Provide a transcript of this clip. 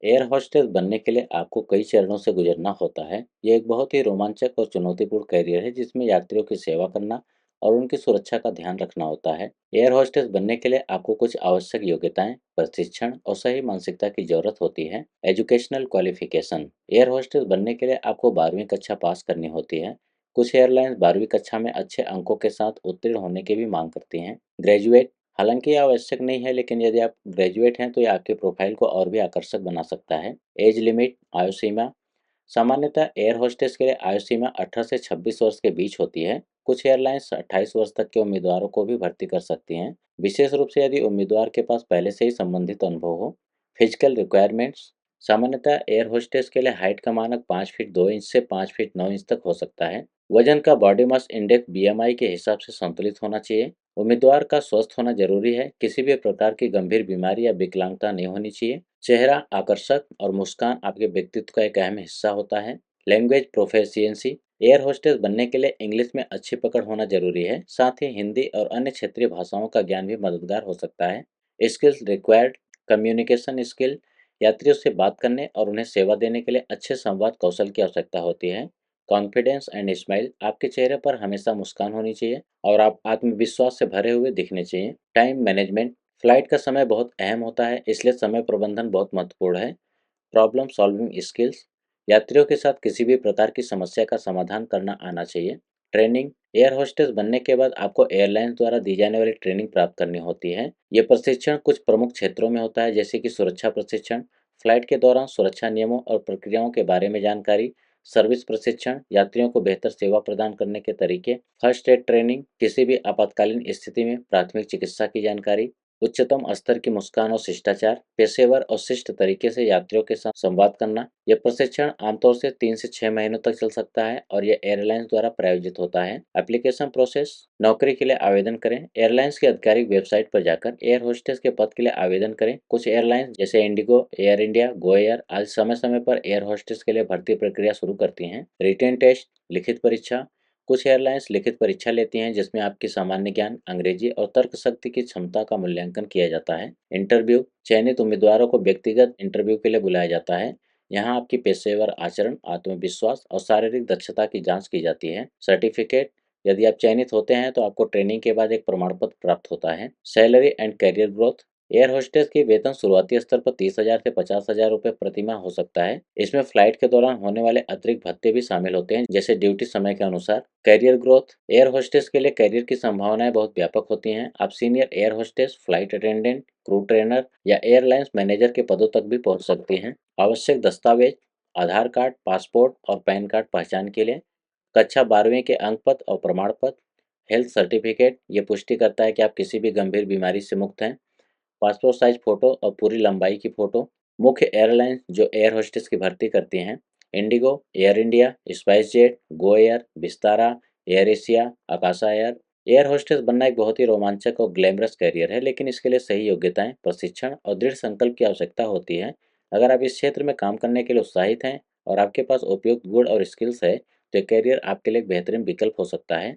Air hostess बनने के लिए आपको कई चरणों से गुजरना होता है। ये एक बहुत ही रोमांचक और चुनौतीपूर्ण करियर है जिसमें यात्रियों की सेवा करना और उनकी सुरक्षा का ध्यान रखना होता है। एयर होस्टेस बनने के लिए आपको कुछ आवश्यक योग्यताएं, प्रशिक्षण और सही मानसिकता की जरूरत होती है। Educational qualification. एयर होस्टेस बनने के लिए आपको 12वीं कक्षा पास करनी होती है। कुछ एयरलाइंस 12वीं कक्षा में अच्छे अंकों के साथ उत्तीर्ण होने की भी मांग करती हैं। ग्रेजुएट। हालांकि यह आवश्यक नहीं है, लेकिन यदि आप ग्रेजुएट हैं तो यह आपके प्रोफाइल को और भी आकर्षक बना सकता है। एज लिमिट, आयु सीमा। सामान्यतः एयर होस्टेस के लिए आयु सीमा 18 से 26 वर्ष के बीच होती है। कुछ एयरलाइंस 28 वर्ष तक के उम्मीदवारों को भी भर्ती कर सकती हैं, विशेष रूप से यदि उम्मीदवार के पास पहले से ही संबंधित अनुभव हो। Physical requirements. सामान्यतः एयर होस्टेस के लिए हाइट का मानक 5 फीट 2 इंच से 5 फीट 9 इंच तक हो सकता है। वजन का बॉडी मास इंडेक्स बीएमआई के हिसाब से संतुलित होना चाहिए। उम्मीदवार का स्वस्थ होना जरूरी है, किसी भी प्रकार की गंभीर बीमारी या विकलांगता नहीं होनी चाहिए। चेहरा आकर्षक और मुस्कान आपके व्यक्तित्व का एक अहम हिस्सा होता है। Language proficiency. एयर होस्टेस बनने के लिए इंग्लिश में अच्छी पकड़ होना जरूरी है, साथ ही हिंदी और अन्य क्षेत्रीय भाषाओं का ज्ञान भी मददगार हो सकता है। Skills required. Communication skill. यात्रियों से बात करने और उन्हें सेवा देने के लिए अच्छे संवाद कौशल की आवश्यकता होती है। Confidence and smile. आपके चेहरे पर हमेशा मुस्कान होनी चाहिए और आप आत्मविश्वास से भरे हुए दिखने चाहिए। Time management. फ्लाइट का समय बहुत अहम होता है, इसलिए समय प्रबंधन बहुत महत्वपूर्ण है। Problem solving skills. यात्रियों के साथ किसी भी प्रकार की समस्या का समाधान करना आना चाहिए। ट्रेनिंग। एयर होस्टेस बनने के बाद आपको एयरलाइंस द्वारा दी जाने वाली ट्रेनिंग प्राप्त करनी होती है। ये प्रशिक्षण कुछ प्रमुख क्षेत्रों में होता है, जैसे कि सुरक्षा प्रशिक्षण, फ्लाइट के दौरान सुरक्षा नियमों और प्रक्रियाओं के बारे में जानकारी, सर्विस प्रशिक्षण, यात्रियों को बेहतर सेवा प्रदान करने के तरीके, फर्स्ट एड ट्रेनिंग, किसी भी आपातकालीन स्थिति में प्राथमिक चिकित्सा की जानकारी, उच्चतम स्तर की मुस्कान और शिष्टाचार, पेशेवर और शिष्ट तरीके से यात्रियों के साथ संवाद करना। यह प्रशिक्षण आमतौर से 3 से 6 महीनों तक चल सकता है और यह एयरलाइंस द्वारा प्रायोजित होता है। Application process. नौकरी के लिए आवेदन करें। एयरलाइंस की आधिकारिक वेबसाइट पर जाकर एयर होस्टेस के पद के लिए आवेदन करें। कुछ एयरलाइंस जैसे Indigo, Air India, Go Air आज समय समय पर एयर होस्टेस के लिए भर्ती प्रक्रिया शुरू करती हैं। रिटेन टेस्ट, लिखित परीक्षा। कुछ एयरलाइंस लिखित परीक्षा लेती हैं जिसमें आपकी सामान्य ज्ञान, अंग्रेजी और तर्क शक्ति की क्षमता का मूल्यांकन किया जाता है। इंटरव्यू। चयनित उम्मीदवारों को व्यक्तिगत इंटरव्यू के लिए बुलाया जाता है। यहाँ आपकी पेशेवर आचरण, आत्मविश्वास और शारीरिक दक्षता की जांच की जाती है। सर्टिफिकेट। यदि आप चयनित होते हैं तो आपको ट्रेनिंग के बाद एक प्रमाण पत्र प्राप्त होता है। Salary and career growth. Air hostess की वेतन शुरुआती स्तर पर 30,000 से 50,000 रुपये प्रति माह हो सकता है। इसमें फ्लाइट के दौरान होने वाले अतिरिक्त भत्ते भी शामिल होते हैं, जैसे ड्यूटी समय के अनुसार। Career growth. एयर होस्टेस के लिए करियर की संभावनाएं बहुत व्यापक होती हैं। आप senior air hostess, flight attendant, crew trainer या एयरलाइंस मैनेजर के पदों तक भी पहुंच सकती हैं। आवश्यक दस्तावेज: आधार कार्ड, पासपोर्ट और पैन कार्ड पहचान के लिए, कक्षा 12वीं के अंक पत्र और प्रमाण पत्र, हेल्थ सर्टिफिकेट, ये पुष्टि करता है कि आप किसी भी गंभीर बीमारी से मुक्त हैं, पासपोर्ट साइज फोटो और पूरी लंबाई की फोटो। मुख्य एयरलाइंस जो एयर होस्टेस की भर्ती करती हैं: IndiGo, Air India, SpiceJet, Go Air, Vistara, AirAsia, Akasa Air. Air hostess बनना एक बहुत ही रोमांचक और ग्लैमरस करियर है, लेकिन इसके लिए सही योग्यताएं, प्रशिक्षण और दृढ़ संकल्प की आवश्यकता होती है। अगर आप इस क्षेत्र में काम करने के लिए उत्साहित हैं और आपके पास उपयुक्त गुण और स्किल्स है, तो करियर आपके लिए एक बेहतरीन विकल्प हो सकता है।